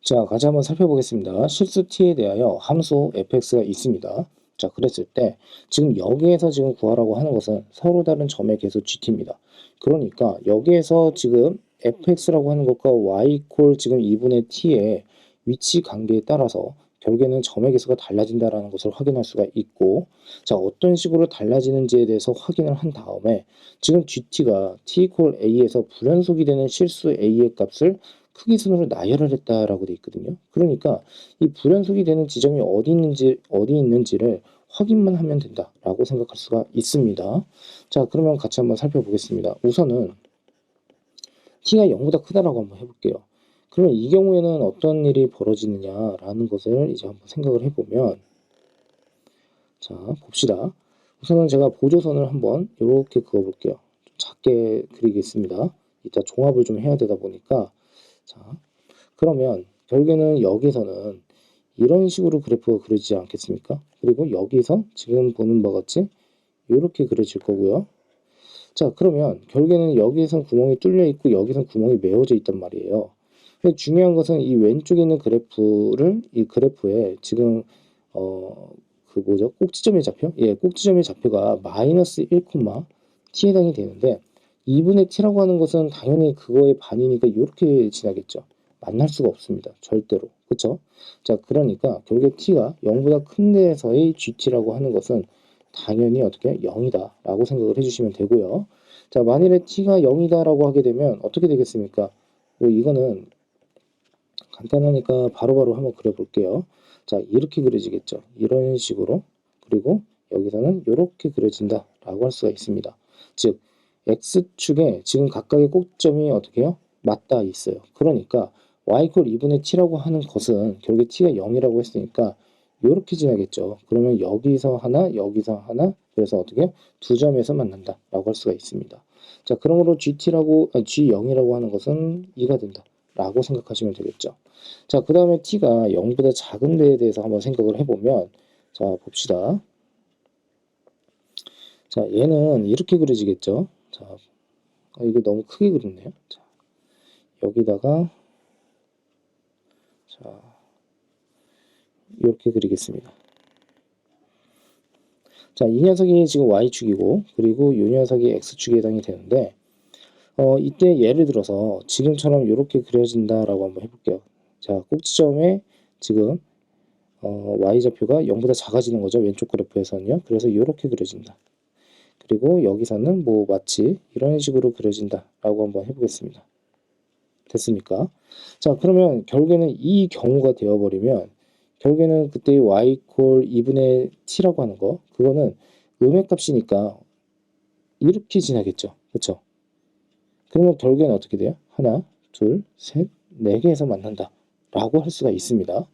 자, 같이 한번 살펴보겠습니다. 실수 t에 대하여 함수 fx가 있습니다. 자, 그랬을 때 지금 여기에서 지금 구하라고 하는 것은 서로 다른 점의 개수 gt입니다. 그러니까 여기에서 지금 fx라고 하는 것과 y 콜 지금 2분의 t의 위치 관계에 따라서 결국에는 점의 개수가 달라진다라는 것을 확인할 수가 있고, 자, 어떤 식으로 달라지는지에 대해서 확인을 한 다음에 지금 gt가 t 콜 a에서 불연속이 되는 실수 a의 값을 크기 순으로 나열을 했다라고 되어 있거든요. 그러니까 이 불연속이 되는 지점이 어디 있는지를 확인만 하면 된다라고 생각할 수가 있습니다. 자, 그러면 같이 한번 살펴보겠습니다. 우선은 t가 0보다 크다라고 한번 해볼게요. 그러면 이 경우에는 어떤 일이 벌어지느냐라는 것을 이제 한번 생각을 해보면, 자, 봅시다. 우선은 제가 보조선을 한번 이렇게 그어볼게요. 좀 작게 그리겠습니다. 이따 종합을 좀 해야 되다 보니까, 자, 그러면 결국에는 여기서는 이런 식으로 그래프가 그려지지 않겠습니까? 그리고 여기서 지금 보는 바와 같이 이렇게 그려질 거고요. 자, 그러면 결국에는 여기에선 구멍이 뚫려 있고 여기선 구멍이 메워져 있단 말이에요. 근데 중요한 것은 이 왼쪽에 있는 그래프를 이 그래프에 지금 그 뭐죠? 꼭지점의 좌표? 예, 꼭지점의 좌표가 마이너스 1, t에 해당이 되는데 2분의 t라고 하는 것은 당연히 그거의 반이니까 이렇게 지나겠죠. 만날 수가 없습니다. 절대로. 그쵸? 자, 그러니까 결국에 t가 0보다 큰 데에서의 gt라고 하는 것은 당연히 어떻게 0이다 라고 생각을 해주시면 되고요. 자, 만일에 t가 0이다 라고 하게 되면 어떻게 되겠습니까? 이거는 간단하니까 바로바로 한번 그려볼게요. 자, 이렇게 그려지겠죠. 이런 식으로. 그리고 여기서는 이렇게 그려진다 라고 할 수가 있습니다. 즉 x축에 지금 각각의 꼭점이 어떻게 해요? 맞닿아 있어요. 그러니까 y 콜 2분의 t라고 하는 것은 결국에 t가 0이라고 했으니까 이렇게 지나겠죠. 그러면 여기서 하나, 여기서 하나, 그래서 어떻게 두 점에서 만난다 라고 할 수가 있습니다. 자, 그러므로 g0이라고 하는 것은 2가 된다 라고 생각하시면 되겠죠. 자, 그 다음에 t가 0보다 작은 데에 대해서 한번 생각을 해보면, 자, 봅시다. 자, 얘는 이렇게 그려지겠죠. 자, 이게 너무 크게 그렸네요. 자, 여기다가, 자, 이렇게 그리겠습니다. 자, 이 녀석이 지금 y축이고, 그리고 이 녀석이 x축에 해당이 되는데, 이때 예를 들어서 지금처럼 이렇게 그려진다라고 한번 해볼게요. 자, 꼭지점에 지금 y좌표가 0보다 작아지는 거죠. 왼쪽 그래프에서는요. 그래서 이렇게 그려진다. 그리고 여기서는 뭐 마치 이런 식으로 그려진다라고 한번 해보겠습니다. 됐습니까? 자, 그러면 결국에는 이 경우가 되어버리면 결국에는 그때 y 콜 2분의 t라고 하는 거 그거는 음의 값이니까 이렇게 지나겠죠. 그렇죠? 그러면 결국에는 어떻게 돼요? 하나, 둘, 셋, 네 개에서 만난다 라고 할 수가 있습니다.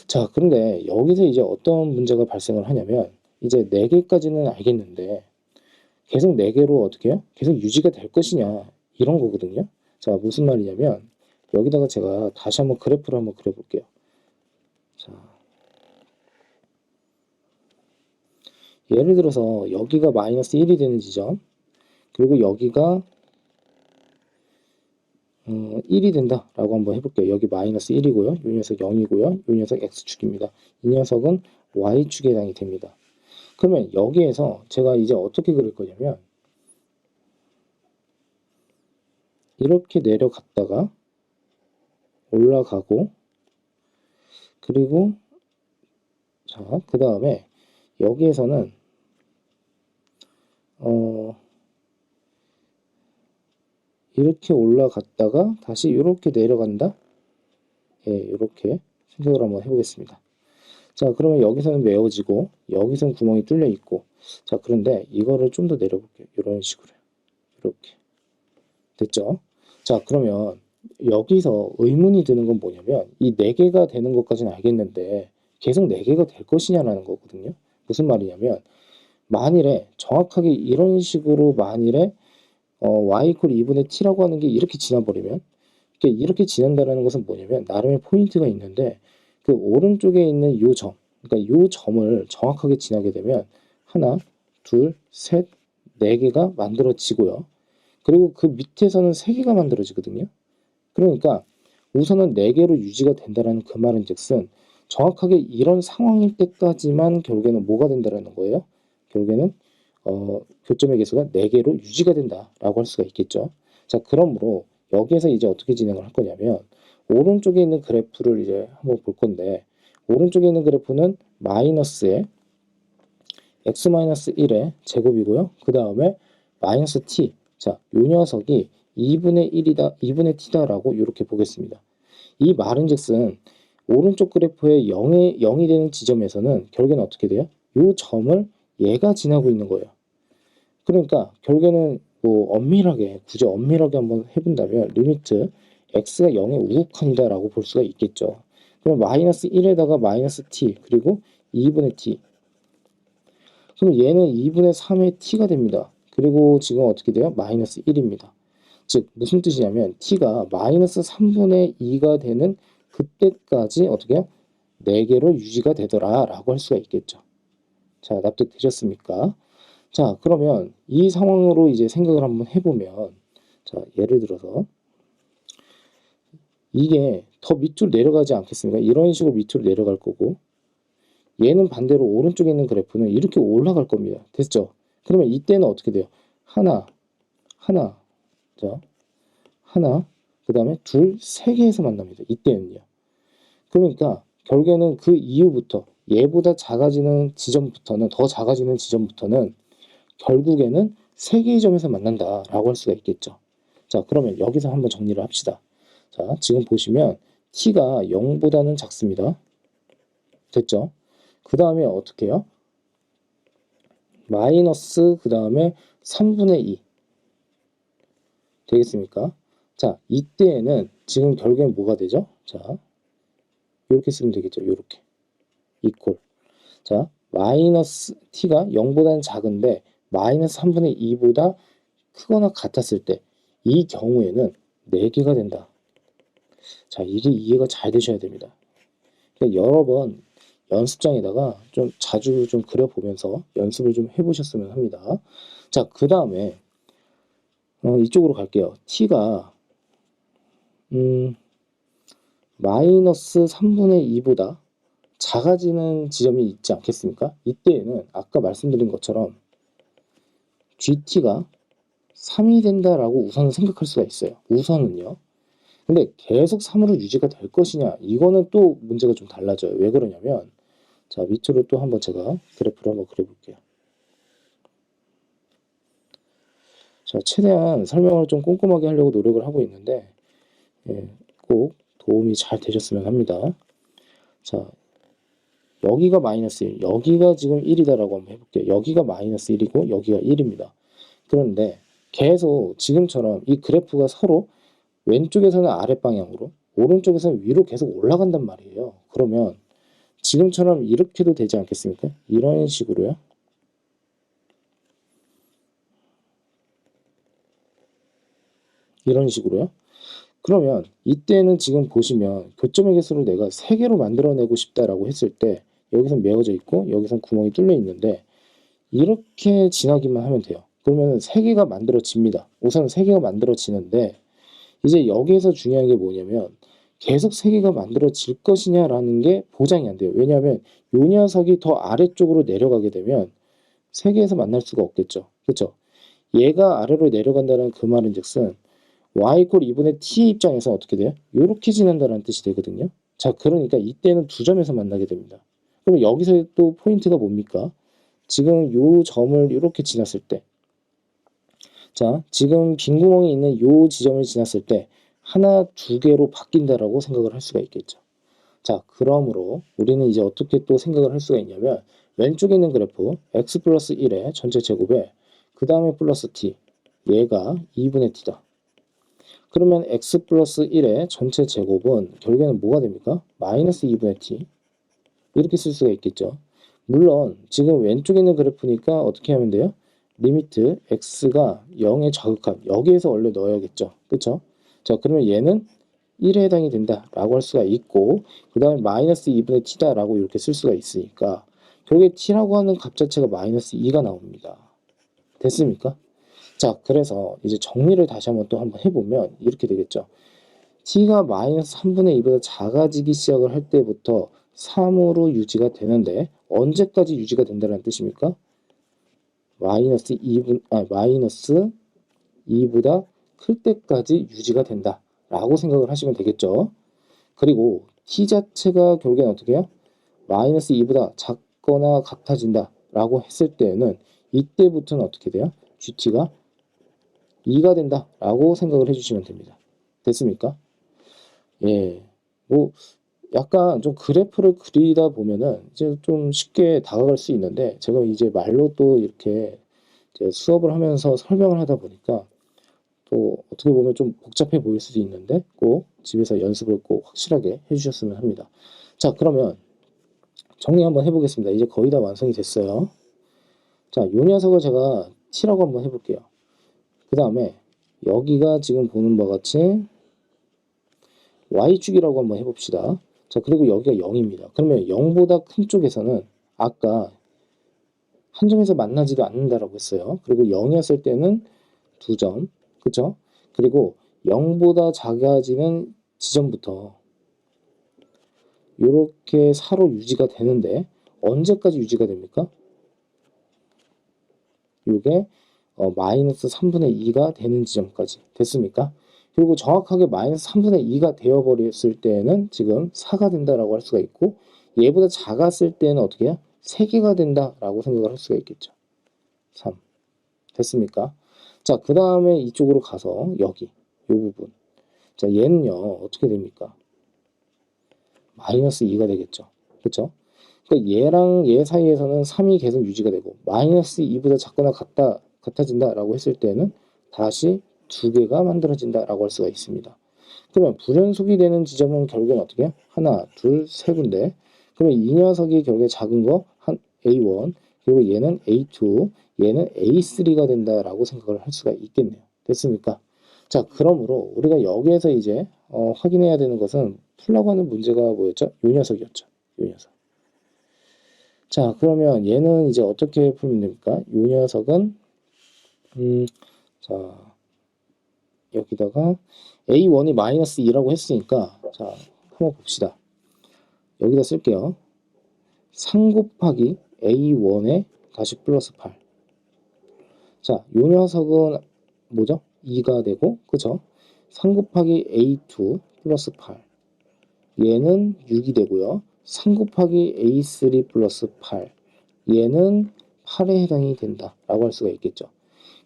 자, 그런데 여기서 이제 어떤 문제가 발생을 하냐면 이제 4개까지는 알겠는데 계속 4개로 어떻게 해요? 계속 유지가 될 것이냐 이런 거거든요. 자, 무슨 말이냐면 여기다가 제가 다시 한번 그래프를 한번 그려볼게요. 자, 예를 들어서 여기가 마이너스 1이 되는 지점 그리고 여기가 1이 된다라고 한번 해볼게요. 여기 마이너스 1이고요. 이 녀석 0이고요. 이 녀석 x축입니다. 이 녀석은 y축에 해당이 됩니다. 그러면 여기에서 제가 이제 어떻게 그릴 거냐면 이렇게 내려갔다가 올라가고 그리고 자, 그 다음에 여기에서는 이렇게 올라갔다가 다시 이렇게 내려간다. 예, 이렇게 생각을 한번 해보겠습니다. 자, 그러면 여기서는 메워지고 여기서는 구멍이 뚫려 있고 자, 그런데 이거를 좀 더 내려볼게요. 이런 식으로 이렇게 됐죠? 자, 그러면 여기서 의문이 드는 건 뭐냐면 이 4개가 되는 것까지는 알겠는데 계속 4개가 될 것이냐라는 거거든요. 무슨 말이냐면 만일에 정확하게 이런 식으로 만일에 y 이퀄 2분의 t라고 하는 게 이렇게 지나버리면 이렇게 지난다는 것은 뭐냐면 나름의 포인트가 있는데 그 오른쪽에 있는 요 점, 그러니까 요 점을 정확하게 지나게 되면 하나, 둘, 셋, 4개가 만들어지고요. 그리고 그 밑에서는 3개가 만들어지거든요. 그러니까 우선은 4개로 유지가 된다라는 그 말인즉슨 정확하게 이런 상황일 때까지만 결국에는 뭐가 된다라는 거예요? 결국에는 교점의 개수가 4개로 유지가 된다라고 할 수가 있겠죠. 자, 그러므로 여기에서 이제 어떻게 진행을 할 거냐면 오른쪽에 있는 그래프를 이제 한번 볼 건데 오른쪽에 있는 그래프는 마이너스에 x-1의 제곱이고요. 그 다음에 마이너스 t. 자, 요 녀석이 2분의 1이다, 2분의 t다라고 이렇게 보겠습니다. 이 말은즉슨 오른쪽 그래프의 0이 되는 지점에서는 결국에는 어떻게 돼요? 요 점을 얘가 지나고 있는 거예요. 그러니까 결국에는 뭐 엄밀하게 굳이 엄밀하게 한번 해본다면 리미트 x가 0의 우극한이다 라고 볼 수가 있겠죠. 그럼 마이너스 1에다가 마이너스 t 그리고 2분의 t 그럼 얘는 2분의 3의 t가 됩니다. 그리고 지금 어떻게 돼요? 마이너스 1입니다. 즉 무슨 뜻이냐면 t가 마이너스 3분의 2가 되는 그때까지 어떻게 해요? 4개로 유지가 되더라 라고 할 수가 있겠죠. 자, 납득되셨습니까? 자, 그러면 이 상황으로 이제 생각을 한번 해보면 자, 예를 들어서 이게 더 밑으로 내려가지 않겠습니까? 이런 식으로 밑으로 내려갈 거고 얘는 반대로 오른쪽에 있는 그래프는 이렇게 올라갈 겁니다. 됐죠? 그러면 이때는 어떻게 돼요? 하나, 자, 하나, 그 다음에 둘, 세 개에서 만납니다. 이때는요. 그러니까 결국에는 그 이후부터 얘보다 작아지는 지점부터는 더 작아지는 지점부터는 결국에는 세 개의 점에서 만난다라고 할 수가 있겠죠. 자, 그러면 여기서 한번 정리를 합시다. 자, 지금 보시면 t가 0보다는 작습니다. 됐죠? 그 다음에 어떻게 해요? 마이너스 그 다음에 3분의 2 되겠습니까? 자, 이때에는 지금 결국엔 뭐가 되죠? 자, 이렇게 쓰면 되겠죠. 이렇게 이퀄. 자, 마이너스 t가 0보다는 작은데 마이너스 3분의 2보다 크거나 같았을 때 이 경우에는 4개가 된다. 자, 이게 이해가 잘 되셔야 됩니다. 그러니까 여러 번 연습장에다가 좀 자주 좀 그려보면서 연습을 좀 해보셨으면 합니다. 자, 그 다음에 이쪽으로 갈게요. t가 마이너스 3분의 2보다 작아지는 지점이 있지 않겠습니까? 이때에는 아까 말씀드린 것처럼 GT가 3이 된다라고 우선은 생각할 수가 있어요. 우선은요. 근데 계속 3으로 유지가 될 것이냐 이거는 또 문제가 좀 달라져요. 왜 그러냐면 자, 밑으로 또 한번 제가 그래프를 한번 그려볼게요. 자, 최대한 설명을 좀 꼼꼼하게 하려고 노력을 하고 있는데 꼭 도움이 잘 되셨으면 합니다. 자, 여기가 마이너스 1, 여기가 지금 1이다라고 한번 해볼게요. 여기가 마이너스 1이고 여기가 1입니다. 그런데 계속 지금처럼 이 그래프가 서로 왼쪽에서는 아랫방향으로 오른쪽에서는 위로 계속 올라간단 말이에요. 그러면 지금처럼 이렇게도 되지 않겠습니까? 이런 식으로요. 이런 식으로요. 그러면 이때는 지금 보시면 교점의 개수를 내가 3개로 만들어내고 싶다라고 했을 때 여기선 메어져 있고 여기선 구멍이 뚫려 있는데 이렇게 지나기만 하면 돼요. 그러면 3개가 만들어집니다. 우선 3개가 만들어지는데 이제 여기에서 중요한 게 뭐냐면 계속 3개가 만들어질 것이냐라는 게 보장이 안 돼요. 왜냐하면 요 녀석이 더 아래쪽으로 내려가게 되면 3개에서 만날 수가 없겠죠. 그렇죠? 얘가 아래로 내려간다는 그 말인즉슨 y = 2분의 t 입장에서 어떻게 돼요? 이렇게 지난다는 뜻이 되거든요. 자, 그러니까 이때는 두 점에서 만나게 됩니다. 그럼 여기서 또 포인트가 뭡니까? 지금 요 점을 이렇게 지났을 때 자, 지금 빈 구멍이 있는 요 지점을 지났을 때 하나, 두 개로 바뀐다라고 생각을 할 수가 있겠죠. 자, 그러므로 우리는 이제 어떻게 또 생각을 할 수가 있냐면 왼쪽에 있는 그래프 x 플러스 1의 전체 제곱에 그 다음에 플러스 t 얘가 2분의 t다. 그러면 x 플러스 1의 전체 제곱은 결국에는 뭐가 됩니까? 마이너스 2분의 t 이렇게 쓸 수가 있겠죠. 물론 지금 왼쪽에 있는 그래프니까 어떻게 하면 돼요? 리미트 x가 0에 자극한 여기에서 원래 넣어야겠죠. 그쵸? 자, 그러면 얘는 1에 해당이 된다라고 할 수가 있고 그 다음에 마이너스 2분의 t다라고 이렇게 쓸 수가 있으니까 결국에 t라고 하는 값 자체가 마이너스 2가 나옵니다. 됐습니까? 자, 그래서 이제 정리를 다시 한번 또 한번 해보면 이렇게 되겠죠. t가 마이너스 3분의 2보다 작아지기 시작을 할 때부터 3으로 유지가 되는데 언제까지 유지가 된다는 뜻입니까? 마이너스 2보다 클 때까지 유지가 된다 라고 생각을 하시면 되겠죠. 그리고 t 자체가 결국엔 어떻게 해요? 마이너스 2보다 작거나 같아진다 라고 했을 때는 이때부터는 어떻게 돼요? GT가 2가 된다 라고 생각을 해주시면 됩니다. 됐습니까? 예, 뭐 약간 좀 그래프를 그리다 보면은 이제 좀 쉽게 다가갈 수 있는데 제가 이제 말로 또 이렇게 이제 수업을 하면서 설명을 하다 보니까 또 어떻게 보면 좀 복잡해 보일 수도 있는데 꼭 집에서 연습을 꼭 확실하게 해주셨으면 합니다. 자, 그러면 정리 한번 해보겠습니다. 이제 거의 다 완성이 됐어요. 자, 요 녀석을 제가 t라고 한번 해볼게요. 그 다음에 여기가 지금 보는 바와 같이 y축이라고 한번 해봅시다. 자, 그리고 여기가 0입니다. 그러면 0보다 큰 쪽에서는 아까 한 점에서 만나지도 않는다라고 했어요. 그리고 0이었을 때는 2점, 그쵸? 그리고 0보다 작아지는 지점부터 이렇게 4로 유지가 되는데 언제까지 유지가 됩니까? 이게 마이너스 3분의 2가 되는 지점까지 됐습니까? 그리고 정확하게 마이너스 3분의 2가 되어버렸을 때는 지금 4가 된다라고 할 수가 있고 얘보다 작았을 때는 어떻게 해요? 3개가 된다라고 생각을 할 수가 있겠죠. 3 됐습니까? 자, 그 다음에 이쪽으로 가서 여기 이 부분 자, 얘는요 어떻게 됩니까? 마이너스 2가 되겠죠. 그쵸? 그러니까 얘랑 얘 사이에서는 3이 계속 유지가 되고 마이너스 2보다 작거나 같아진다라고 했을 때는 다시 2개가 만들어진다라고 할 수가 있습니다. 그러면 불연속이 되는 지점은 결국엔 어떻게 해요? 하나, 둘, 세 군데. 그러면 이 녀석이 결국에 작은 거 한 A1 그리고 얘는 A2 얘는 A3가 된다라고 생각을 할 수가 있겠네요. 됐습니까? 자, 그러므로 우리가 여기에서 이제 확인해야 되는 것은 풀라고 하는 문제가 뭐였죠? 요 녀석이었죠. 요 녀석. 자, 그러면 얘는 이제 어떻게 풀면 됩니까? 요 녀석은 자, 여기다가 A1이 마이너스 2라고 했으니까 자, 한번 봅시다. 여기다 쓸게요. 3 곱하기 A1에 다시 플러스 8. 자, 요 녀석은 뭐죠? 2가 되고, 그쵸? 3 곱하기 A2 플러스 8. 얘는 6이 되고요. 3 곱하기 A3 플러스 8. 얘는 8에 해당이 된다. 라고 할 수가 있겠죠.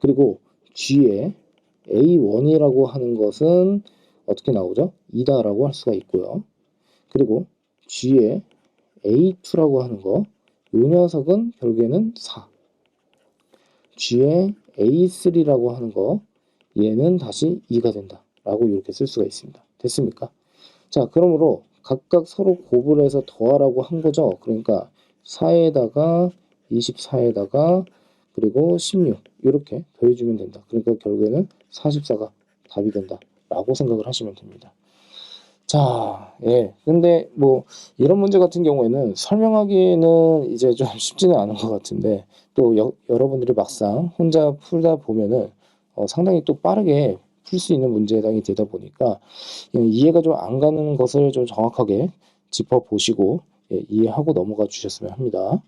그리고 G에 A1이라고 하는 것은 어떻게 나오죠? 2다 라고 할 수가 있고요. 그리고 G에 A2라고 하는 거, 이 녀석은 결국에는 4. G에 A3라고 하는 거, 얘는 다시 2가 된다. 라고 이렇게 쓸 수가 있습니다. 됐습니까? 자, 그러므로 각각 서로 곱을 해서 더하라고 한 거죠. 그러니까 4에다가 24에다가 그리고 16 이렇게 더해주면 된다. 그러니까 결국에는 44가 답이 된다. 라고 생각을 하시면 됩니다. 자, 예. 근데 뭐 이런 문제 같은 경우에는 설명하기에는 이제 좀 쉽지는 않은 것 같은데 또 여러분들이 막상 혼자 풀다 보면은 상당히 또 빠르게 풀 수 있는 문제에 해당이 되다 보니까 이해가 좀 안 가는 것을 좀 정확하게 짚어보시고 이해하고 넘어가 주셨으면 합니다.